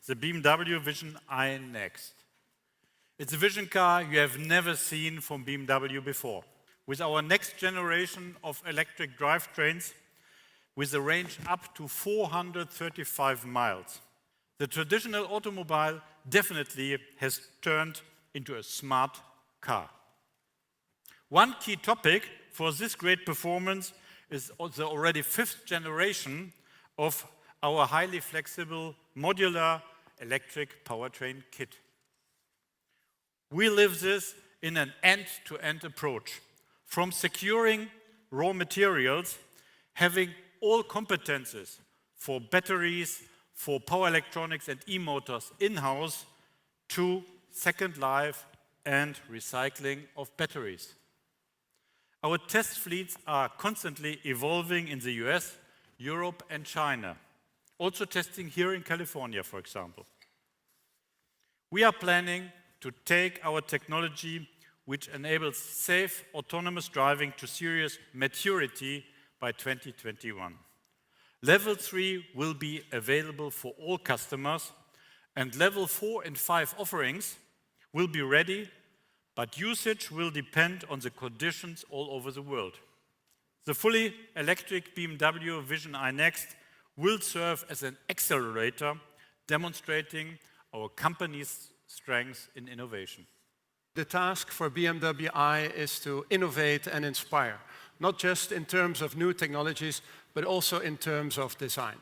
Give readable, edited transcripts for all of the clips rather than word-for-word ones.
the BMW Vision iNEXT. It's a vision car you have never seen from BMW before. With our next generation of electric drivetrains, with a range up to 435 miles. The traditional automobile definitely has turned into a smart car. One key topic for this great performance is the already fifth generation of our highly flexible modular electric powertrain kit. We live this in an end-to-end approach, from securing raw materials, having all competences for batteries, for power electronics and e-motors in-house, to second life and recycling of batteries. Our test fleets are constantly evolving in the US, Europe and China. Also testing here in California, for example. We are planning to take our technology, which enables safe autonomous driving, to serious maturity by 2021. Level 3 will be available for all customers, and level 4 and 5 offerings will be ready, but usage will depend on the conditions all over the world. The fully electric BMW Vision iNEXT will serve as an accelerator, demonstrating our company's strength in innovation. The task for BMW i is to innovate and inspire, not just in terms of new technologies, but also in terms of design.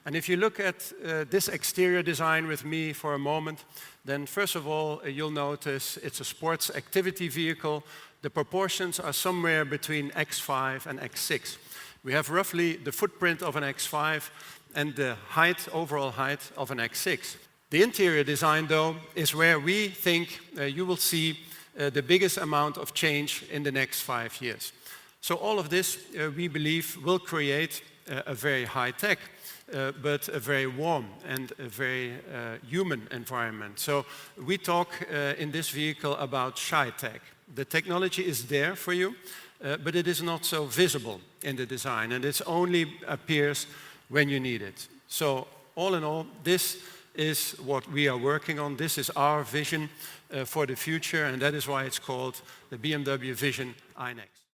And if you look at this exterior design with me for a moment, then first of all, you'll notice it's a sports activity vehicle. The proportions are somewhere between X5 and X6. We have roughly the footprint of an X5 and the height, overall height of an X6. The interior design, though, is where we think you will see the biggest amount of change in the next 5 years. So all of this, we believe, will create a very high-tech, but a very warm and a very human environment. So we talk in this vehicle about shy-tech. The technology is there for you, but it is not so visible in the design, and it only appears when you need it. So all in all, this is what we are working on. This is our vision for the future, and that is why it's called the BMW Vision iNEXT.